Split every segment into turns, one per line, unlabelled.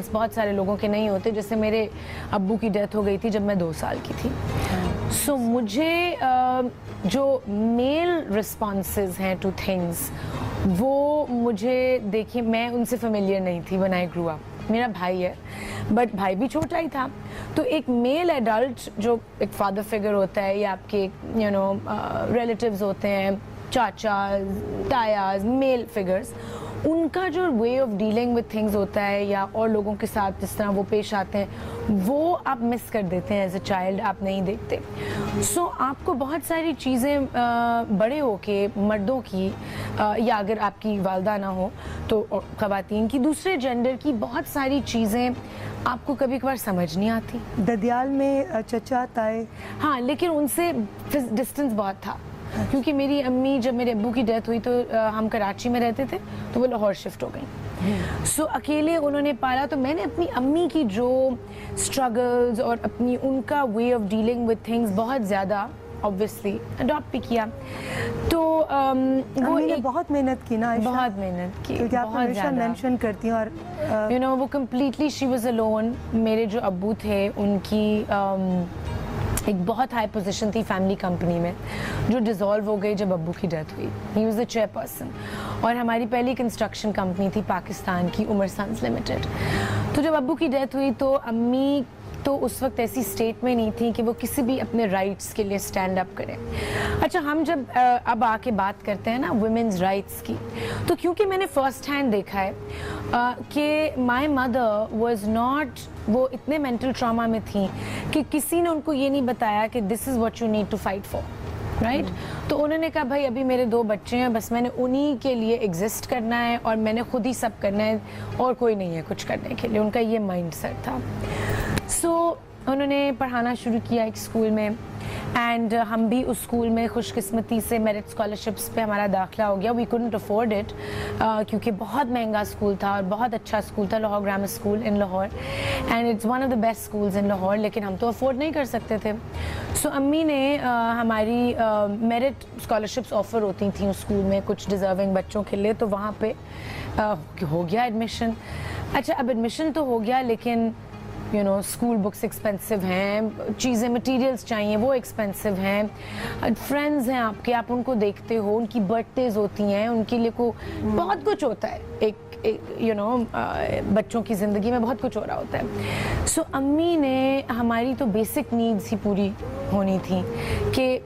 बहुत सारे लोगों के नहीं होते, जैसे मेरे अब्बू की डेथ हो गई थी जब मैं 2 साल की थी। सो मुझे जो मेल रिस्पॉन्सेज हैं टू थिंग्स, वो मुझे देखिए मैं उनसे फेमिलियर नहीं थी व्हेन आई ग्रू अप। मेरा भाई है बट भाई भी छोटा ही था, तो एक मेल एडल्ट जो एक फादर फिगर होता है या आपके रिलेटिव्स होते हैं, चाचा तायाज, मेल फिगर्स, उनका जो way of dealing with things होता है या और लोगों के साथ जिस तरह वो पेश आते हैं, वो आप मिस कर देते हैं एज अ चाइल्ड, आप नहीं देखते। सो आपको बहुत सारी चीज़ें बड़े होके मर्दों की या अगर आपकी वालदा ना हो तो ख़वातीन की, दूसरे जेंडर की बहुत सारी चीज़ें आपको कभी कभार समझ नहीं आती।
ददियाल में चचा ताए,
हाँ, लेकिन उनसे डिस्टेंस बहुत था, क्योंकि मेरी अम्मी जब मेरे अब्बू की डेथ हुई तो हम कराची में रहते थे, तो वो लाहौर शिफ्ट हो गई। सो अकेले उन्होंने पाला, तो मैंने अपनी अम्मी की जो स्ट्रगल्स और अपनी उनका way of dealing with things बहुत ज़्यादा ऑब्वियसली अडॉप्ट भी किया। तो वो एक
बहुत मेहनत की ना,
बहुत मेहनत की,
क्योंकि आप हमेशा मेंशन करती हैं और
वो कम्प्लीटली शी वाज अलोन। मेरे जो अब्बू थे उनकी एक बहुत हाई पोजीशन थी फैमिली कंपनी में, जो डिसॉल्व हो गई जब अब्बू की डेथ हुई। ही वाज द चेयरपर्सन, और हमारी पहली कंस्ट्रक्शन कंपनी थी पाकिस्तान की, उमर सन्स लिमिटेड। तो जब अब्बू की डेथ हुई तो अम्मी तो उस वक्त ऐसी स्टेट में नहीं थी कि वो किसी भी अपने राइट्स के लिए स्टैंड अप करें। अच्छा, हम जब अब आके बात करते हैं ना वुमेन्स राइट्स की, तो क्योंकि मैंने फर्स्ट हैंड देखा है कि माय मदर वाज नॉट, वो इतने मेंटल ट्रॉमा में थी कि किसी ने उनको ये नहीं बताया कि this is what you need to fight for, right. तो उन्होंने कहा भाई अभी मेरे 2 बच्चे हैं, बस मैंने उन्हीं के लिए एग्जिस्ट करना है और मैंने खुद ही सब करना है और कोई नहीं है कुछ करने के लिए, उनका ये माइंड सेट था। सो उन्होंने पढ़ाना शुरू किया एक स्कूल में, एंड हम भी उस स्कूल में खुशकिस्मती से मेरिट स्कॉलरशिप्स पे हमारा दाखिला हो गया। वी कुडंट अफोर्ड इट क्योंकि बहुत महंगा स्कूल था और बहुत अच्छा स्कूल था, Lahore grammar school in Lahore, and it's one of the best schools in Lahore, लेकिन हम तो अफोर्ड नहीं कर सकते थे। सो अम्मी ने हमारी मेरिट स्कॉलरशिप्स ऑफ़र होती थी उस स्कूल में कुछ डिज़र्विंग बच्चों के लिए, तो वहाँ पे हो गया एडमिशन। अच्छा, अब एडमिशन तो हो गया, लेकिन स्कूल बुक्स एक्सपेंसिव हैं, चीज़ें मटेरियल्स चाहिए वो एक्सपेंसिव हैं, फ्रेंड्स हैं आपके, आप उनको देखते हो, उनकी बर्थडेज होती हैं, उनके लिए को बहुत कुछ होता है, एक बच्चों की ज़िंदगी में बहुत कुछ हो रहा होता है। सो अम्मी ने हमारी तो बेसिक नीड्स ही पूरी होनी थी कि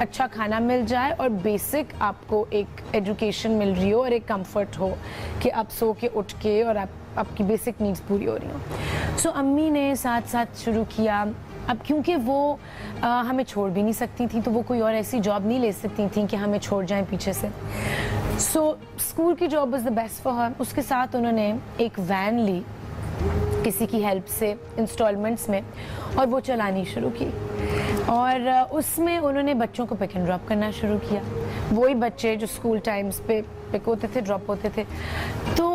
अच्छा खाना मिल जाए और बेसिक आपको एक एजुकेशन मिल रही हो और एक कंफर्ट हो कि आप सो के उठ के और आपकी बेसिक नीड्स पूरी हो रही हो। सो अम्मी ने साथ साथ शुरू किया। अब क्योंकि वो हमें छोड़ भी नहीं सकती थी, तो वो कोई और ऐसी जॉब नहीं ले सकती थी कि हमें छोड़ जाएं पीछे से। सो स्कूल की job was the best for her. उसके साथ उन्होंने एक वैन ली किसी की हेल्प से इंस्टॉलमेंट्स में, और वो चलानी शुरू की, और उसमें उन्होंने बच्चों को पिक एंड ड्रॉप करना शुरू किया। वही बच्चे जो स्कूल टाइम्स पे पिक होते थे, ड्रॉप होते थे, तो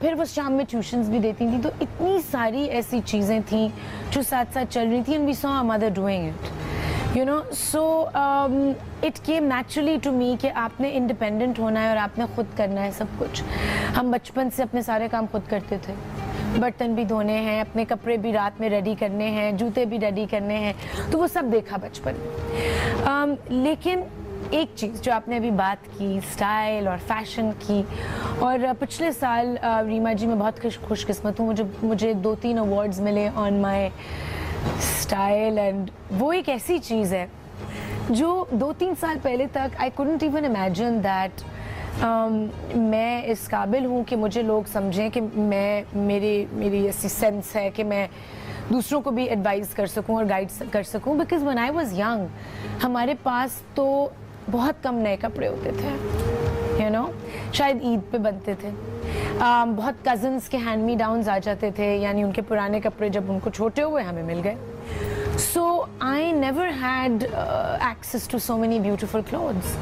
फिर वो शाम में ट्यूशन्स भी देती थी। तो इतनी सारी ऐसी चीज़ें थी जो साथ साथ चल रही थी, and we saw our mother doing it, so it came naturally to me कि आपने इंडिपेंडेंट होना है और आपने खुद करना है सब कुछ। हम बचपन से अपने सारे काम खुद करते थे, बर्तन भी धोने हैं, अपने कपड़े भी रात में रेडी करने हैं, जूते भी रेडी करने हैं, तो वो सब देखा बचपन में। लेकिन एक चीज़ जो आपने अभी बात की स्टाइल और फैशन की, और पिछले साल रीमा जी मैं बहुत खुशकिस्मत हूँ, मुझे 2-3 अवार्ड्स मिले ऑन माय स्टाइल, एंड वो एक ऐसी चीज़ है जो 2-3 साल पहले तक I couldn't even imagine that मैं इस काबिल हूँ कि मुझे लोग समझें कि मेरी ऐसी सेंस है कि मैं दूसरों को भी एडवाइस कर सकूँ और गाइड कर सकूँ। Because when I was young हमारे पास तो बहुत कम नए कपड़े होते थे, शायद ईद पे बनते थे। बहुत कज़न्स के हैंड मी डाउन्स आ जाते थे, यानी उनके पुराने कपड़े जब उनको छोटे हुए हमें मिल गए। So I never had access to so many beautiful clothes.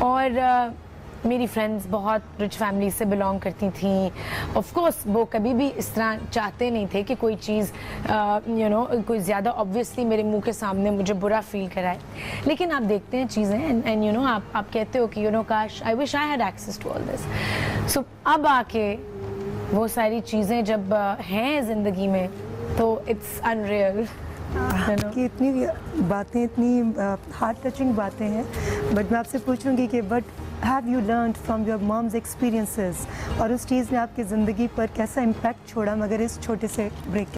और मेरी फ्रेंड्स बहुत रिच फैमिली से बिलोंग करती थी। ऑफ कोर्स वो कभी भी इस तरह चाहते नहीं थे कि कोई चीज़ कोई ज़्यादा ऑब्वियसली मेरे मुंह के सामने मुझे बुरा फील कराए, लेकिन आप देखते हैं चीज़ें एंड आप कहते हो कि काश I wish I had access to all this. So अब आके वो सारी चीज़ें जब हैं ज़िंदगी में तो इट्स अनरियल।
कि इतनी बातें, इतनी हार्ट टचिंग बातें हैं, बट मैं आपसे पूछूंगी कि but have you learned from your moms experiences, और उस चीज़ ने आपकी ज़िंदगी पर कैसा इम्पैक्ट छोड़ा मगर इस छोटे से ब्रेक